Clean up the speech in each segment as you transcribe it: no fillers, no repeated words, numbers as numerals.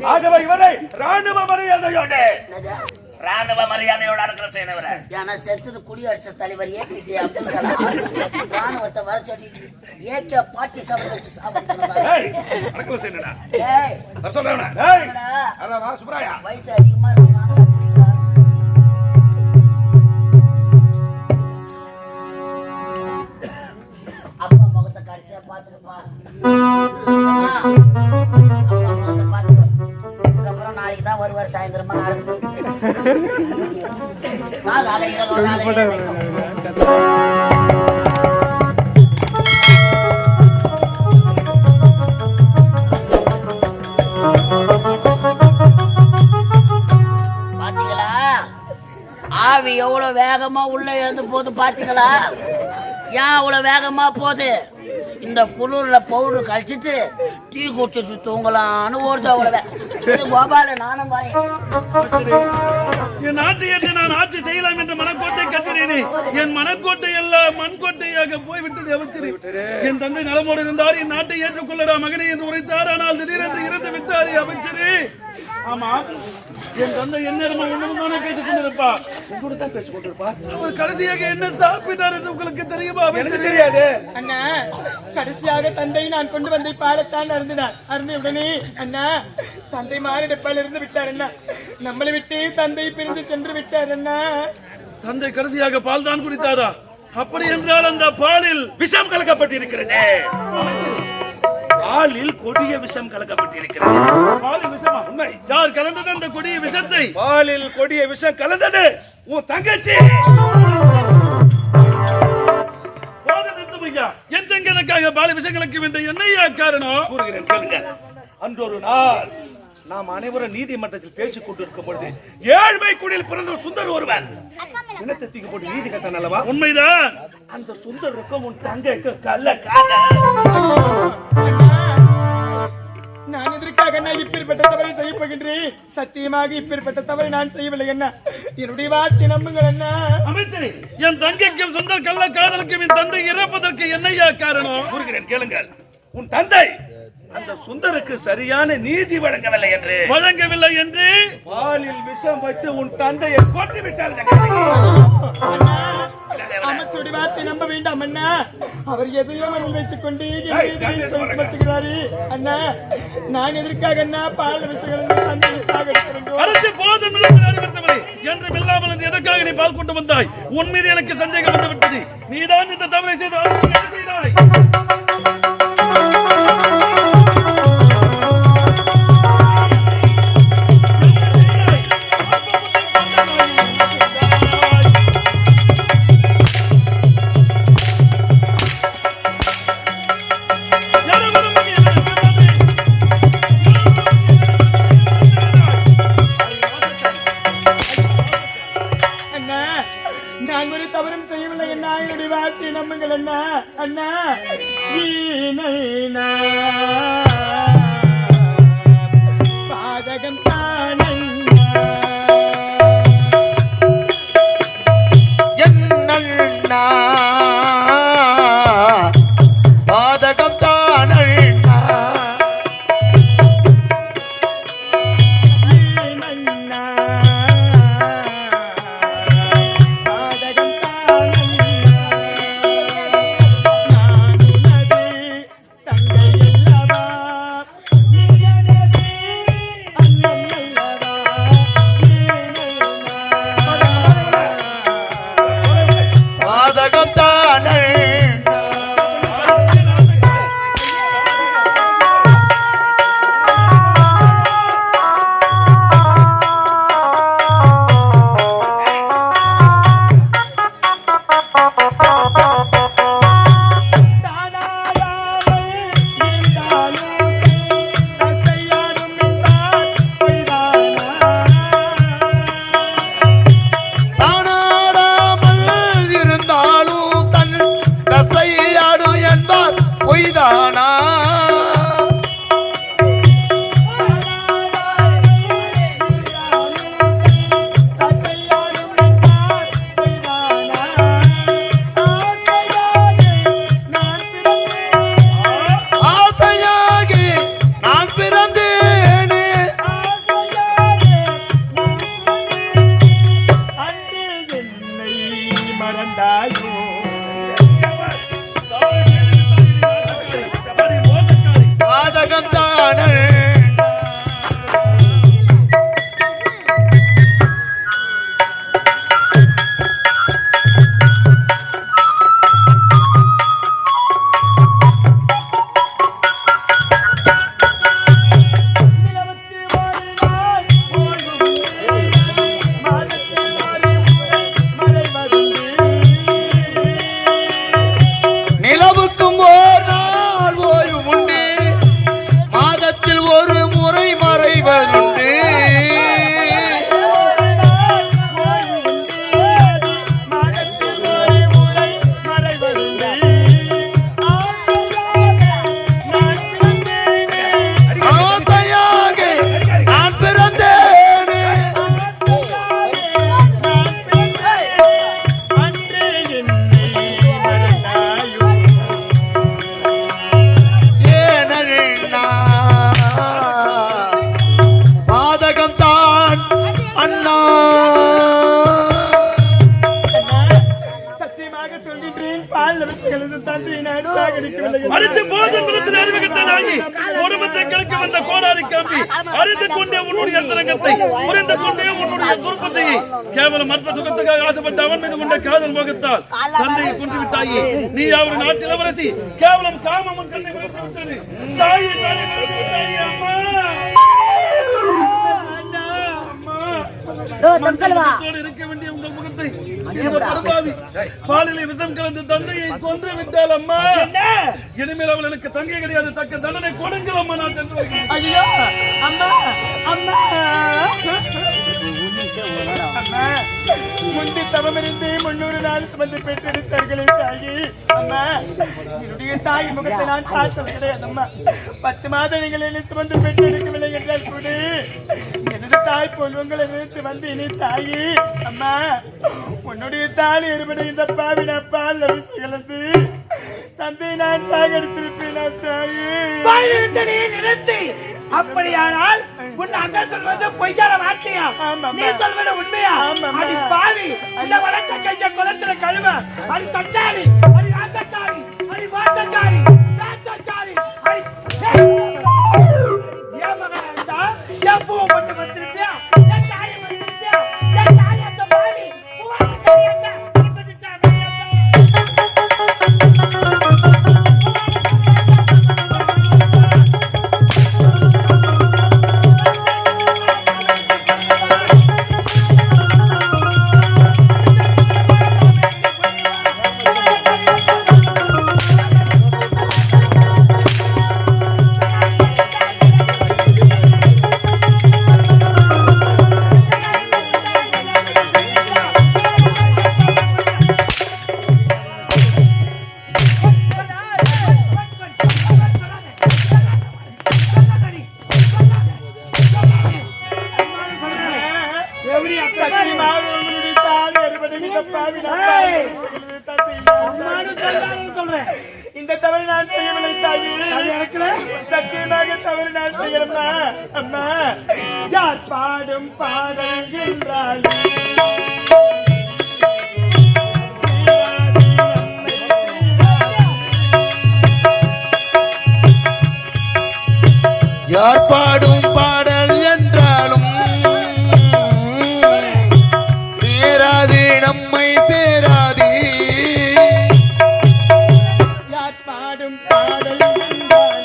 ஆகவே இவரை ராணுவ மரியாதையோடு அடக்கிற செய்யணவர ஏன்னா செத்துது குடியரசு தலைவர் ஏபிஜே அப்துல் கலாம் ராணுவத்தை வர சொல்லிட்டு ஏகே பாட்டி சபை வச்சு அடக்கிற செய்யணடா சுப்ராயா வயிற்று அதிகமா இருக்குமா அப்பா முகத்தை கடைசியா பாத்துருப்பா அதுக்கப்புறம் நாளைக்கு தான் வருவார் சாயந்தரமா நடக்குது பாத்தீங்களா ஆவி எவ்வளவு வேகமா உள்ள எழுந்து போகுது பாத்தீங்களா ஏன் அவ்வளவு வேகமா போகுது இந்த குளிர்ல பவுடர் கழிச்சிட்டு டீ குடிச்சிட்டு தூங்கலான்னு ஓடுது அவ்வளவு கோபால நானும் என் நாட்டை ஏற்று நான் ஆட்சி செய்யலாம் என்ற மனக்கோட்டை கட்டினேனே என் மனக்கோட்டை எல்லாம் மண்கோட்டையாக போய்விட்டது அவத்திரி என் தந்தை நலமோடு இருந்தார் என் நாட்டை ஏற்றுக்கொள்ளடா மகனை என்று உரைத்தார் ஆனால் திடீரென்று இறந்து விட்டாரே அமைச்சரே ஆமா என் தந்தை என்ன ஒண்ணுதானே பேசிக் கொண்டிருப்பார் உங்களோட தான் பேசிக் கொண்டிருப்பார் அவர் கடைசியாக என்ன சாப்பிட்டார் என்று உங்களுக்கு தெரியுமா எனக்கு தெரியாது அண்ணா கடைசியாக தந்தை நான் கொண்டு வந்த பாலத்தான் அருந்தினார் அருந்த உடனே அண்ணா தந்தை மாறிடப்பால் இருந்து விட்டார் அண்ணா நம்மளை விட்டு தந்தை பிரிந்து சென்று விட்டார் அண்ணா தந்தை கடைசியாக பால் தான் குடித்தாரா அப்படி என்றால் அந்த பாலில் விஷம் கலக்கப்பட்டிருக்கிறது பாலில் கொடிய விஷம் கலக்கப்பட்டிருக்கிறது பாலில் விஷமா உண்மை யார் கலந்தது அந்த கொடிய விஷத்தை பாலில் கொடிய விஷம் கலந்தது உன் தங்கச்சி என் தங்கனுக்காக பாலில் விஷம் கலக்க வேண்டிய என்னையா காரணம் கூறுகிறேன் கேளுங்க அன்றொரு நாள் நாம் அனைவரும் நீதிமன்றத்தில் பேசிக் கொண்டிருக்கும் பொழுது ஏழ்மை குடியில் பிறந்த சுந்தர் ஒருவன் இனத்தை தூக்கி போட்டு நீதி கட்டான் அல்லவா உண்மைதான் அந்த சுந்தருக்கும் உன் தங்கைக்கு கள்ள காதல் நான் எதற்காக நான் இப்பேற்பட்ட தவறை செய்ய போகின்றேன் சத்தியமாக இப்பேற்பட்ட தவறை நான் செய்யவில்லை என்ன என்னுடைய வார்த்தை நம்புங்கள் என்ன அமைச்சரே என் தங்கைக்கும் சுந்தர் கள்ள காதலுக்கும் என் தந்தை இறப்பதற்கு என்னையா காரணம் கூறுகிறேன் கேளுங்கள் உன் தந்தை அந்த சுந்தருக்கு சரியான நீதி வழங்கவில்லை என்று பாலில் விஷம் வைத்து உன் தந்தையை கொன்று விட்டார் அமைச்சருடைய வார்த்தை நம்ப வேண்டாம் அண்ணா அவர் எதையோ மனதில் வைத்துக் கொண்டு சுமத்துகிறாரு அண்ணா நான் எதற்காக அண்ணா பால் விஷயங்கள் தந்தையை அரசு போதும் என்று இல்லாமல் எதற்காக நீ பால் கொண்டு வந்தாய் உன் மீது எனக்கு சந்தேகம் வந்து விட்டது நீதான் இந்த தவறை செய்தாய் அண்ணா பாதகம் தானண்ணா என்னண்ணா பாதகம் தானண்ணா தங்கை அல்லவா தந்தையின் பால் நிமிஷங்களுக்கு தந்தையை நான் சாகடிக்கவில்லை. அரிசி போதும் குலத்தில் அறிவுகிட்டதாகி குடும்பத்தை கிழக்கு வந்த கோடாரி காம்பி அறிந்து கொண்டே உன்னுடைய அந்தரங்கத்தை புரிந்து கொண்டே உன்னுடைய குடும்பத்தை கேவலம் அற்ப சுகத்துக்காக ஆசைப்பட்ட அவன் மீது கொண்ட காதல் முகத்தால் தந்தையை கொண்டு விட்டாயே. நீ அவர் நாட்டில் இளவரசி கேவலம் காமம் கண்ணை விழுந்து விட்டது. தாயை தாயை விழுந்து விட்டாயே அம்மா. இருக்க வேண்டிய உங்கள் முகத்தை இந்த படுபாவி பாலிலே விஷம் கலந்து தந்தையை கொன்று விட்டால் அம்மா. இனிமேல் அவள் எனக்கு தங்கை கிடையாது. தக்க தண்டனை கொடுங்கள் அம்மா. நான் ஐயோ அம்மா அம்மா அம்மா முந்தி தவமிருந்து 300 நாள் சுமந்து பெற்றெடுத்தார்களே தாயி. அம்மா என்னுடைய தாய் முகத்தை நான் பார்த்தது கிடையாது அம்மா. 10 மாதங்கள் என்னை சுமந்து பெற்றெடுக்கவில்லை என்றால் கூட எனது தாய் போல் உங்களை நிறுத்தி வந்து இனி தாயி. அம்மா உன்னுடைய தாலி எருபடி இந்த பாவின பால் கலந்து தந்தை நான் சாகடித்திருப்பேன் தாயி. நிறுத்தி. அப்படியானால் உன் அண்ணன் சொல்வது பொய்யான வார்த்தையா? நீ சொல்வது உண்மையா? அடி பாவி, இந்த வளர்த்த கைய குளத்துல கழுவ. அடி சட்டாரி, அடி ஆத்தக்காரி, அடி வாத்தக்காரி, சாத்தக்காரி, அடி ஏன் மகன் இருந்தா என் பூவை போட்டு வந்திருப்பியா? என் தாயை வந்திருப்பியா? என் தாயத்த பாவி பூவாத்தக்காரி என்ன இந்த தவறு நான் செய்யவில்லை தாயி. சத்தியமாக தவறு நான் செய்யலம்மா. அம்மா யார் பாடும் பாடல் என்றால் யார் பாடும் பாடல் என்றாலும் சேராது நம்மை சேராது. யார் பாடும் பாடல் என்றால்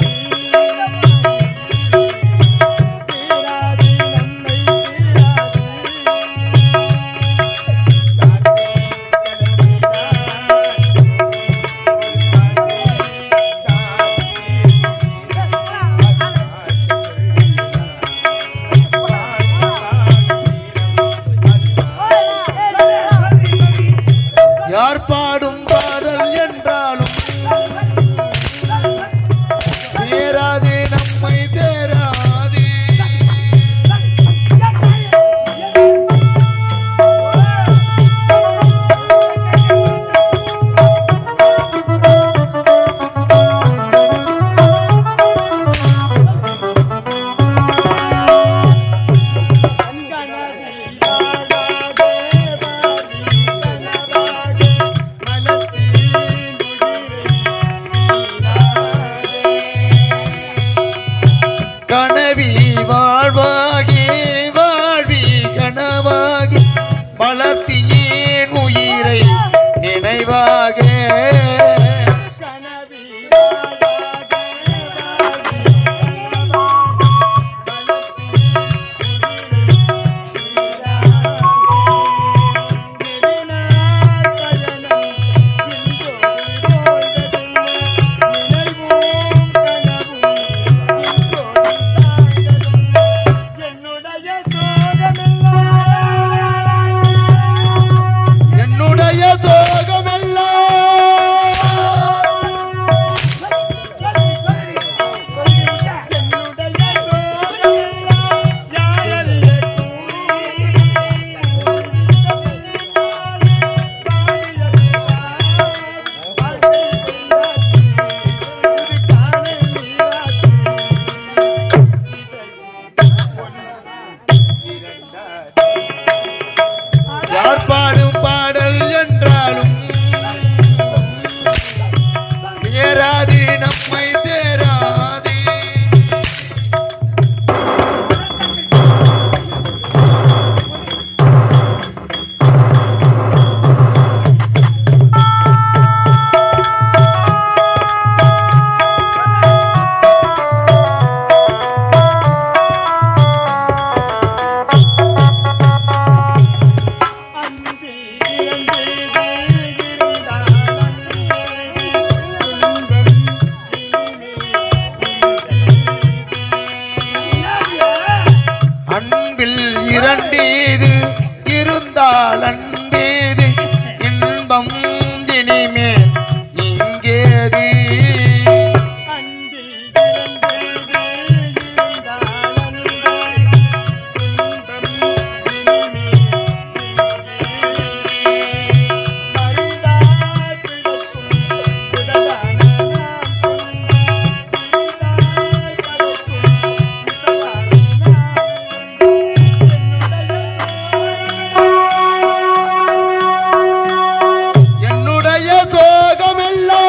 சேராது நம்மை சேராது. நியதி என்னுடைய சோகமெல்லாம்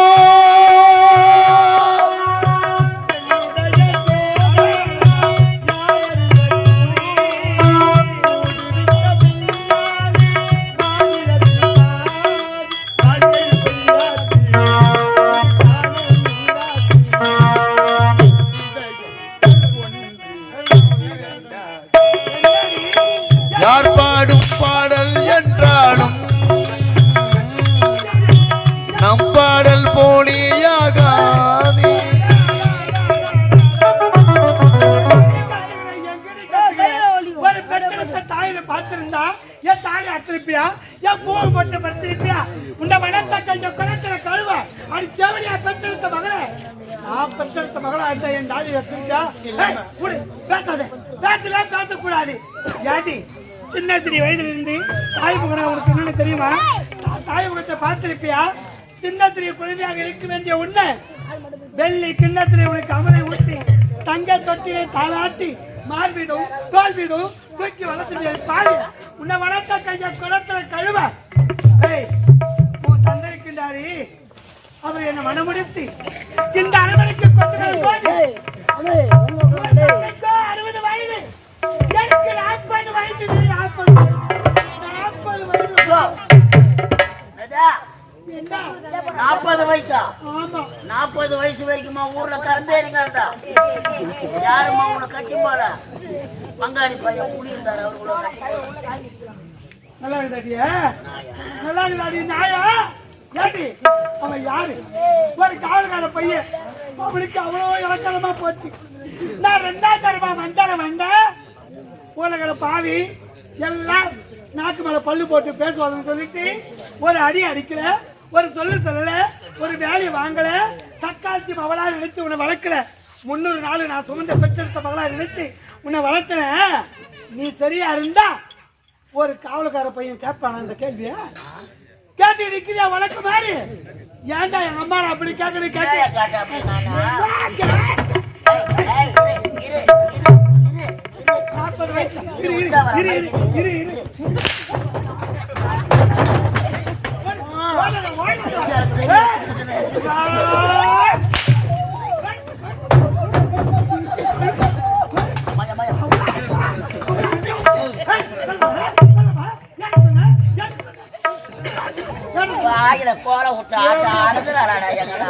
யார் பாடும் பாடல் என்றாலும் நம் பாடல் போலியாகாதே. ஒரு பெற்றெடுத்த தாயில பார்த்திருந்தா என் தாயை அத்திருப்பியா, என் பூவை போட்டு படுத்திருப்பியா, உன்னை மனத்தை கொஞ்சம் குளத்துல கழுவ அது தேவனியா பெற்றெடுத்த மகளே. நான் பெற்றெடுத்த மகளா இருந்த என் தாயை அத்திருப்பியா? பேசாதே, பேசவே பேசக்கூடாது. ஏடி சின்ன சிறிய வயதுல இருந்து தாய் முகனை உனக்கு என்னன்னு தெரியுமா? தாய் முகத்தை பார்த்திருப்பியா? சின்ன சிறிய குழந்தையாக இருக்க வேண்டிய உன்னை வெள்ளி கிண்ணத்திலே உனக்கு அமரை ஊட்டி தங்க தொட்டியை தாளாட்டி மார்பீதும் தோல் மீதும் தூக்கி வளர்த்து பாரு. உன்னை வளர்த்த கைய குளத்துல கழுவ. உன் தந்தை இருக்கின்றாரு, அவர் என்னை மனமுடித்து இந்த அரண்மனைக்கு கொண்டு வரும்போது 60 வயது, எனக்கு 40 வயது. 40 வயது. என்ன? 40 வயசா? ஆமா. 40 வயசு வரைக்குமா ஊர்ல கறந்தேருங்கடா? யாருமா உன்னை கட்டி போற? பங்காளி பையன் கூடி இருந்தாரு, அவரு நல்லா இருக்குதாடியா? நல்லா இருக்குதாடி நாயா? ஏடி அவன் யாரு? ஒரு காவல்கார பையன். அவனுக்கு அவ்வளோ இலக்கணமா போச்சு. நான் 2ஆம் தரமா வந்தேன். உலகிற பாவி எல்லாம் நாக்கு மேல பல்லு போட்டு பேசுவாங்கன்னு சொல்லிட்டு ஒரு அடி அடிக்கல, ஒரு சொல்லல, ஒரு வேலையை வாங்கல, தக்காளி மகளா நினைத்து உன்னை வளர்க்கல. 300 நாள் நான் சுமந்த பெற்றெடுத்த மகளா நினைத்து உன்னை வளர்த்தேன். நீ சரியா இருந்தா ஒரு காவல்கார பையன் கேட்பான இந்த கேள்விய கேட்டு நிக்கிறியா? வளர்க்க மாதிரி ஏன்டா எங்க அம்மா அப்படி கேட்கணும் கேட்க வாயில கோல விட்டு ஆட்ட அனுதுறாடா எங்கடா?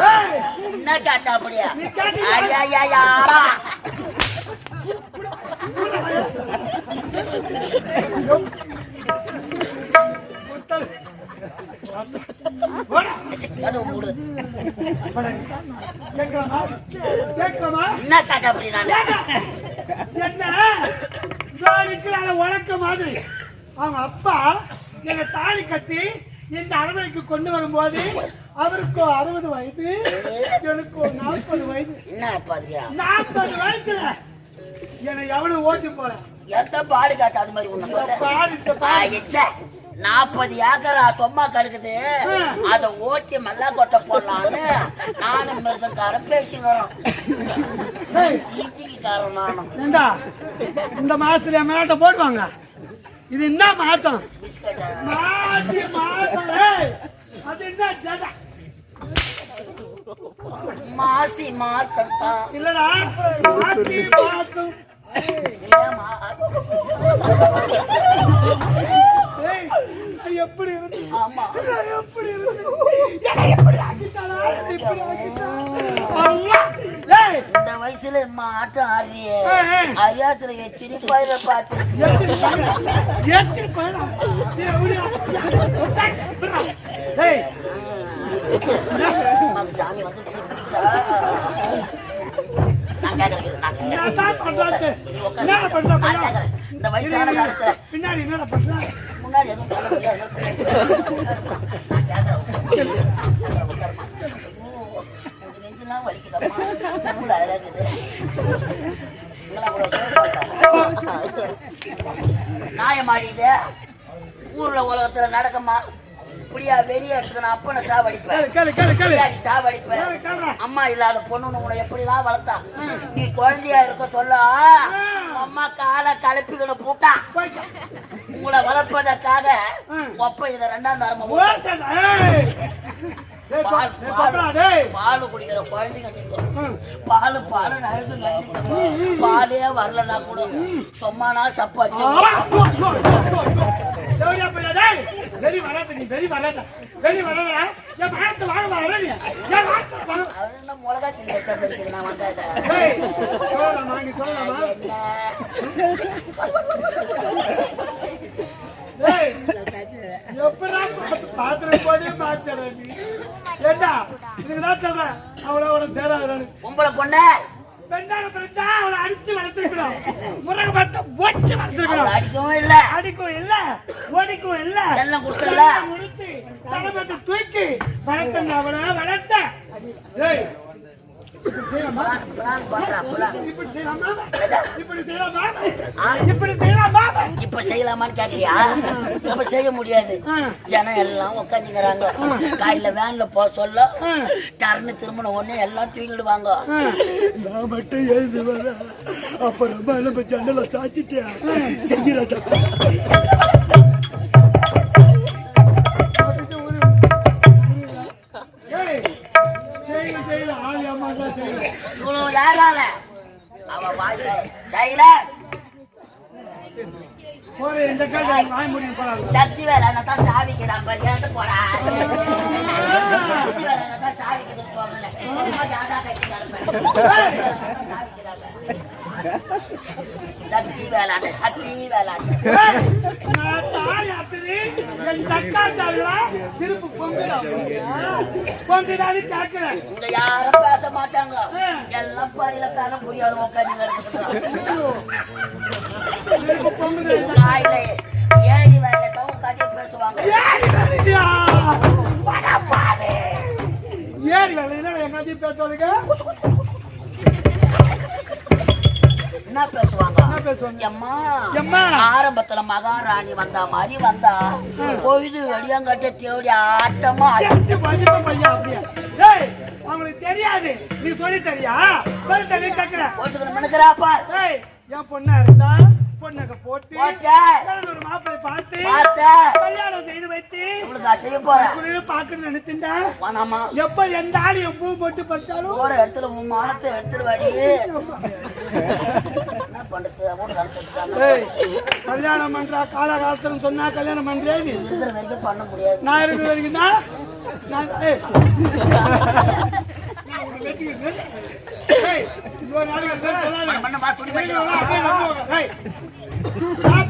என்ன கேட்டா அப்படியா? ஐயா என்ன கேட்டா அப்படி? என்ன வழக்க மாதிரி அவங்க அப்பா எங்க தாலி கட்டி இந்த அரண்மனைக்கு கொண்டு வரும்போது அவருக்கு 60 வயது, எனக்கு 40 வயது. என்ன 40 வயசுல என்னை எவ்வளவு ஓட்டி போற? எந்த பாடு காட்டு அது மாதிரி ஒண்ணு 40 ஏக்கரா சொம்மா கிடக்குது, அதை ஓட்டி மல்லா கொட்டை போடலான்னு நானும் மிருதக்காரன் பேசிக்கிறோம். ஈட்டிக்காரன் நானும். இந்த மாசத்துல மேட்ட போடுவாங்க. இது என்ன மாசம்? அது என்ன ஜதா? மாசி மாசம் தான் இல்லடா, மாசி மாசம். எப்படி இருந்து? ஆமா, எப்படி இருந்து? எப்படி ஆக்கிட்டாளா? இந்த வயசுல ஆட்டம் ஆடுறியே, அறியாத்துல எத்திரி பயிர பார்த்து சாமி வந்து இந்த வயசான காலத்துல பின்னாடி என்ன பண்ற? முன்னாடி எதுவும் பண்ண முடியாது. உள்ள அழகுது. இங்கெல்லாம் கூட சேவ் நாயமாடிது ஊர்ல உலகத்துல நடக்குமா? இப்படியா வெளியே எடுத்து நான் அப்பனை சாவடிப்பேன், சாவடிப்பேன். அம்மா இல்லாத பொண்ணுன்னு உன்னை எப்படிலாம் வளர்த்தா? நீ குழந்தையா இருக்க சொல்ல அம்மா காலை கலப்பிக்கணும் பூட்டா. உங்களை வளர்ப்பதற்காக ஒப்ப இதை 2ஆம் தரமா பால் குடிக்கிற குழந்தைங்க பால் பால் பாலே வரலன்னா கூட சொம்மானா சப்பாச்சு மிளகா கிண்டி வச்சிருக்கேன் நான் உங்களை பொண்ணு அடிச்சு வளர்த்துருக்கணும், முருகை பார்த்து ஒடிச்சு வளர்த்துருக்கணும். அடிக்கவும் இல்ல அடிக்கவும் இல்ல ஓடிக்கவும் இல்ல, செல்லம் கொடுக்கல முடித்து தலைமையை தூக்கி வளர்த்த அவனை வளர்த்த. இப்படி செய்யலாமா? இப்ப செய்யலாமான்னு கேக்குறியா? இப்ப செய்ய முடியாது. ஜனம் எல்லாம் உட்காந்துக்கிறாங்க. காலையில வேன்ல போ சொல்ல டர்னு திரும்பின உடனே எல்லாம் தூங்கிடுவாங்க. நான் மட்டும் எழுந்து வர அப்புறமா நம்ம ஜன்னலை சாத்திட்டேன் செய்யறத யாரால அவ வாய் செய்யல இந்த காலம் வாய் முடியும் போறாங்க. சக்தி வேலைதான் சாவிக்கிறான் பரியாட்டு போறா. சக்தி வேலைதான் சாவிக்கிறது போகல. சக்தி வேளாண் சக்தி வேளாண் இங்க யாரும் பேச மாட்டாங்க. எல்லாம் பயிலக்காரன் புரியாத உட்காந்து காயில ஏறி வேலைதான் உட்காந்து பேசுவாங்க. ஏறி வேலை எங்காச்சும் பேசுவாங்க. என்ன பேசுவாங்க? ஆரம்பத்துல மகாராணி வந்தா மாதிரி வந்தா பொழுது வெடியாங்கட்ட தேடி ஆட்டமா அவங்களுக்கு தெரியாது. நீ சொல்லி தெரியா சொல்லி தெரிய கேக்குறப்பா என் பொண்ணா இருந்தா பொண்ணுக்கு போட்டு ஒரு மாப்பிள்ளை பார்த்து கல்யாணம் செய்து வைத்து செய்ய போறேன் பாக்கணும்னு நினைச்சுட்டா எப்ப எந்த ஆளையும் பூ போட்டு பறிச்சாலும் ஒரு இடத்துல உன் மானத்தை எடுத்துருவாடி. என்ன பண்றது? கல்யாணம் பண்றா காலகாலத்துல சொன்னா கல்யாணம் பண்றேன் இருக்கிற வரைக்கும் பண்ண முடியாது. நான் இருக்கிற வரைக்கும் தான்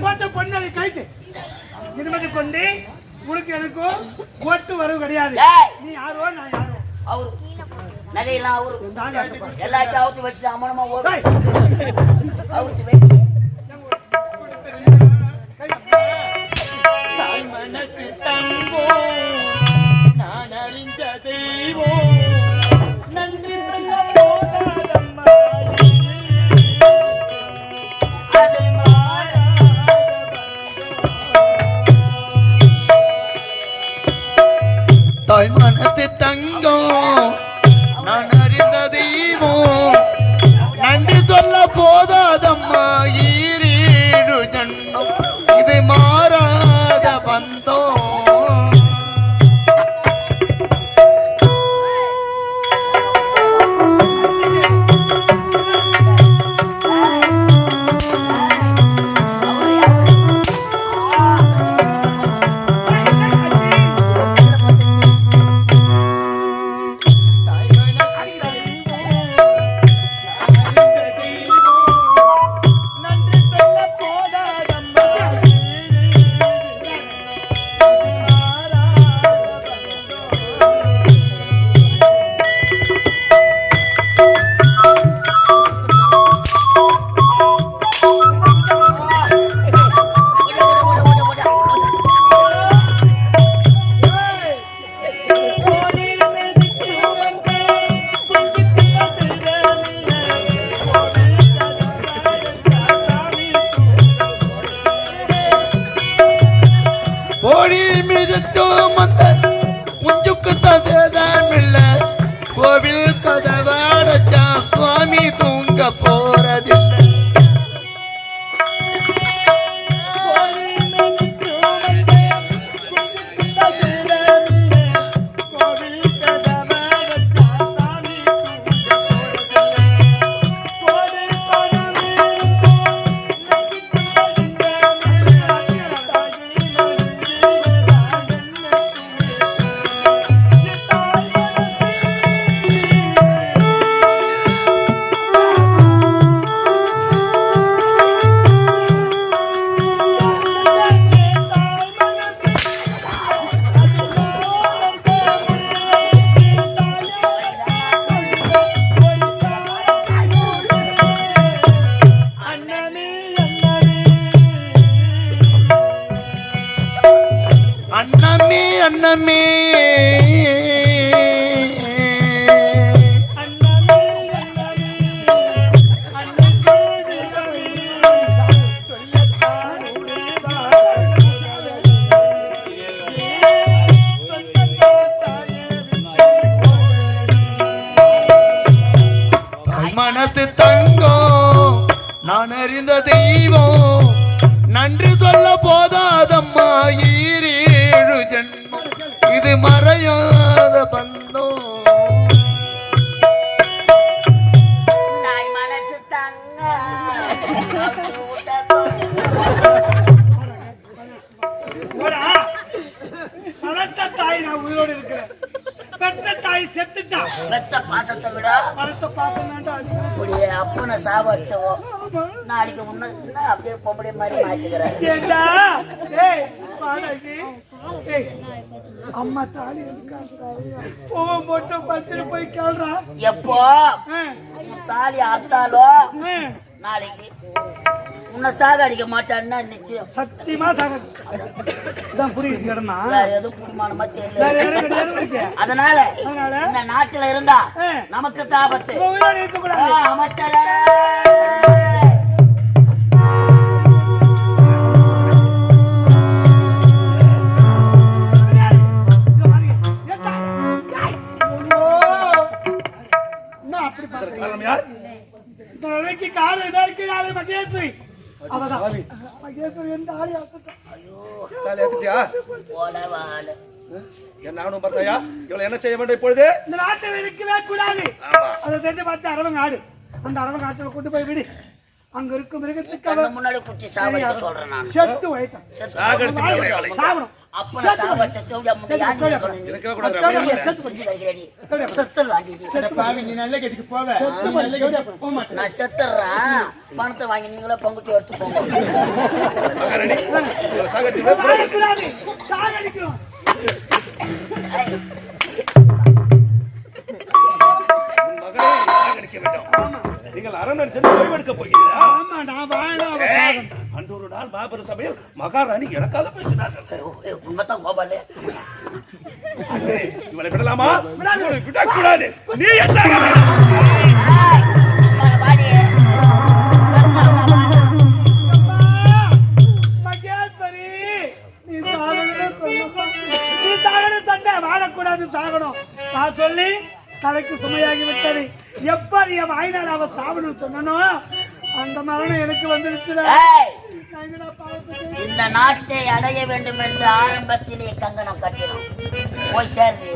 போட்ட பொண்ணு கைத்து நிர்மதி கொண்டு உனக்கு எனக்கும் ஓட்டு வரவு கிடையாது. நீ யாரோ நான் யாரோ. அவரு நகையெல்லாம் அவரு எல்லாத்தையும் அவுத்து வச்சுட்டு அம்மனமா அவுத்து வெட்டி மனசு தங்கோ நான் அறிஞ்ச தெய்வம் நன்றி சொல்ல போதாதம்மா. தாய் மனசு தங்கம் நான் அறிந்த தெய்வம் நன்றி சொல்ல போதாதம்மா. ஈரேழு ஜன்மம் இது மாறாத பந்தம். மனசு தங்கம் நான் அறிந்த தெய்வம் நன்றி சொல்ல போதாதம்மா ஈரேழு ஜென்மம் இது மறையாத பந்தம் தாய் மனசு தங்க வளர்த்த தாய் நான் உயிரோடு இருக்கிறேன். பெற்ற தாய் செத்துட்டா. பெத்த பாசத்தை விட வளர்த்த பாசம் தான்டா அதிகம். அப்படியே அப்பனை சாவடிச்சவோ நாளைக்கு முன்ன அப்படியே பொம்பளை மாதிரி மாத்திக்கிறேன். ஏண்டா? ஏய், பாடகி. ஏய், அம்மா தாலி பூவம் போட்டு பத்திரி போய் கேள்றா. எப்போ உன் தாலி அத்தாலோ நாளைக்கு உன்னை சாக அடிக்க மாட்டான்னா நிச்சயம் சத்தியமா சாக இதான் புரியுது இடமா வேற எதுவும் குடும்பமா தெரியல. வேற யாரும் கிடையாது உனக்கு. அதனால இந்த நாட்டுல இருந்தா நமக்கு தாபத்து. உயிரோடு இருக்கக்கூடாது. அமைச்சரே அப்படி பாருங்க காலம் இதா இருக்கு. நாளை மகேஸ்வரி அவதான் மகேஸ்வரி எந்த ஆளி போலவாள் நானும் பார்த்தாயா இவளை என்ன செய்ய வேண்டும் இப்பொழுது? இந்த நாட்டை இருக்கவே கூடாது. அதை தெரிஞ்சு பார்த்து அரவங்க ஆடு. அந்த அரவங்க ஆட்டில் கொண்டு போய் விடு. அங்க இருக்கும் மிருகத்துக்கு முன்னாடி குத்தி சாவடிக்க சொல்றேன் நான். செத்து வைத்தான் சாகணும். நான் செத்துறேன். பணத்தை வாங்கி நீங்களே பங்குட்டு எடுத்து போங்க. சாகடிக்கணும். நீங்கள் அரண்மனை சென்று ஓய்வெடுக்க போகிறீர்களா? ஆமா, நான் வாழணும். அன்றொரு நாள் மாபெரும் சபையில் மகாராணி எனக்காக பேசினார்கள். உண்மைதான் கோபாலு. இவளை விடலாமா? விடக்கூடாது. நீ மகேஸ்வரி, நீ சாகணும் சண்டை வாழக்கூடாது, சாகணும். நான் சொல்லி தலைக்கு சுமையாகி விட்டது. எப்ப என் வாயினால் அவ சாவணும் சொன்னனோ அந்த மரணம் எனக்கு வந்துருச்சுடா. இந்த நாட்டை அடைய வேண்டும் என்று ஆரம்பத்திலே கங்கணம் கட்டினோம். போய் சேர்ந்து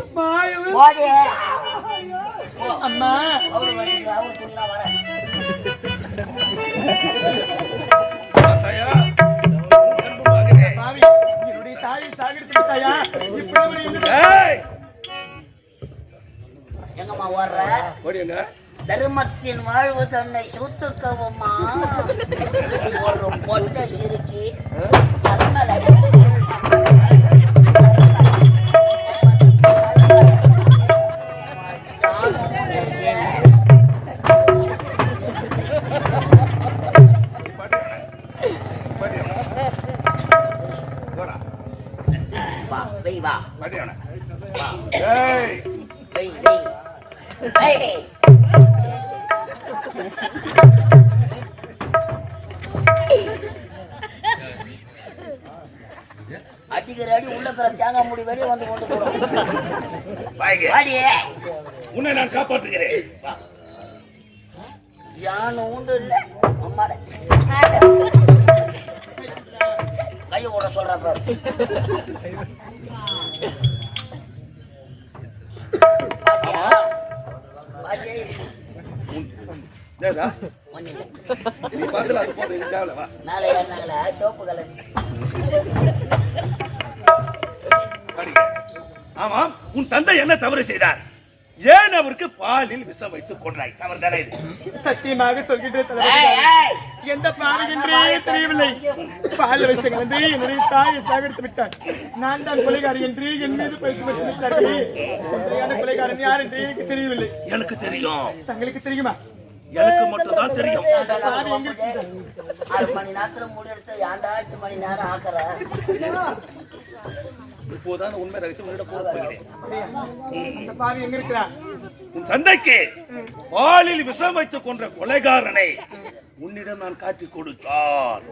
அம்மா என்னுடைய தாயை சாகடித்தாயா? எங்கம்மா ஓடுற? தர்மத்தின் வாழ்வு தன்னை சூத்துக்கவும்மா ஒரு பொட்ட சிறுக்கி வா வெய் வா வெய் வெய் அடிக்கிற அடி உள்ளக்கிற தேங்காய் மூடி வெளியே வந்து கொண்டு போடும். உன்னை நான் காப்பாற்றுகிறேன். யானை உண்டு இல்ல அம்மாட கைய ஓட சொல்றப்ப மேலே ஏறினாங்களா சோப்பு கலர். ஆமாம், உன் தந்தை என்ன தவறு செய்தார்? ஏன் அவருக்கு பாலில் விஷம் வைத்துக் கொண்டாய்? தவறு தானே இது? சத்தியமாக சொல்கின்றேன், எந்த பாவி என்றே தெரியவில்லை. பால் விஷயங்கள் வந்து என்னுடைய தாயை சாகடித்து விட்டார். நான் தான் கொலைகாரி என்று என் மீது பழித்து விட்டார்கள். உண்மையான கொலைகாரன் யார் என்று எனக்கு தெரியவில்லை. எனக்கு தெரியும். தங்களுக்கு தெரியுமா? எனக்கு மட்டும் தான் தெரியும். 6 மணி நேரத்துல மூடி எடுத்த ஏன்டா 8 மணி நேரம் ஆக்குற? இப்போதான் உண்மை ரகசியம் உன்னிடம் கூற போகிறேன். அந்த பாவி எங்க இருக்கிறா? உன் தந்தைக்கு பாலில் விஷம் வைத்துக் கொன்ற கொலைகாரனை உன்னிடம் நான் காட்டி கொடுத்தால்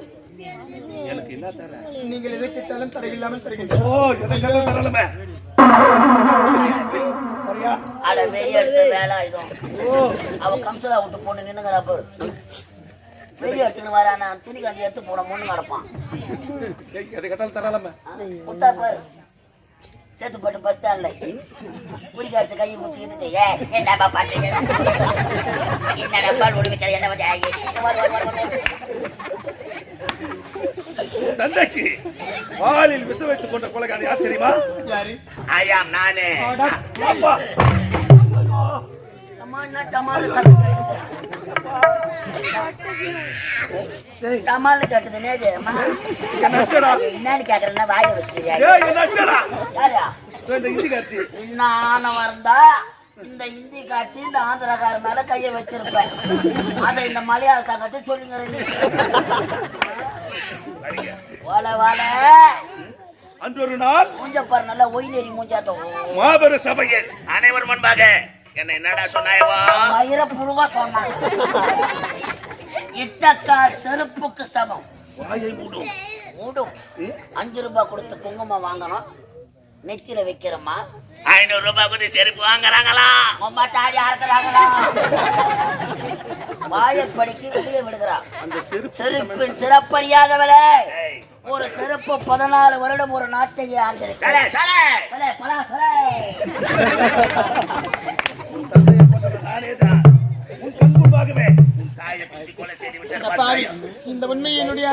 எனக்கு என்ன தர? நீங்கள் எதை கேட்டாலும் தடையில்லாமல் தருகின்றேன். ஓ, எதை கேட்டாலும் தரலாமே. அட வெறி எடுத்த வேலை ஆயுதம் அவ கம்சலா விட்டு பொண்ணு நின்னுங்கிறப்ப வெறி எடுத்துன்னு வரா நான் துணி காஞ்சி எடுத்து போன முன்னு கிடப்பான் அதை கட்டால் தராலமே முட்டா பாரு சேத்துப்பட்டு பஸ் ஸ்டாண்ட்ல குறிக்க அடிச்சு கையை முச்சு எடுத்து என்னப்பா பாத்தீங்க என்ன பால் ஒடுமிச்சாரு என்ன தந்தைக்கு வாளில் விச வைத்துக் கொண்ட கொலைகாரன் யார் தெரியுமா? ஐயாம் நானே. அப்பா, டமால் கேட்டது நேது என்னன்னு கேக்குறேன்னா வாய வச்சுக்கிறியா ஏய் என்ன அடிச்சடா? யாரா இந்த இந்தி காட்சி இன்னும் ஆனவன் இருந்தா இந்த இந்தி காட்சி இந்த ஆந்திரக்காரன் மேல கைய வச்சிருப்பேன் அதை இந்த மலையாளக்காரங்கிட்ட சொல்லுங்க வாழ வாழ அன்று ஒரு நாள் மூஞ்ச பாரு நல்லா ஒயினேரி மூஞ்சாட்டம் மாபெரு சபையில் அனைவர் முன்பாக என்ன என்னடா சொன்னாயவா? மயிர புழுவா சொன்னாங்க இட்டக்கால் செருப்புக்கு சமம் வாயை மூடும் மூடும் 5 ரூபாய் கொடுத்து குங்குமம் வாங்கணும் நெத்தியில வைக்கிறோமா 500 ரூபாய் கொடுத்து செருப்பு வாங்குறாங்களா? அம்மா தாடி அறுக்கிறாங்களா வாயப்படிக்கு வெளியே விடுகிறான் அந்த செருப்பின் சிறப்பறியாதவளே ஒரு செருப்பு 14 வருடம் ஒரு நாட்டையே ஆண்டிருக்க நானே தான் உன் கண் முன்பாகவே தாயை பற்றி கொலை செய்து விட்டார். இந்த உண்மை என்னுடைய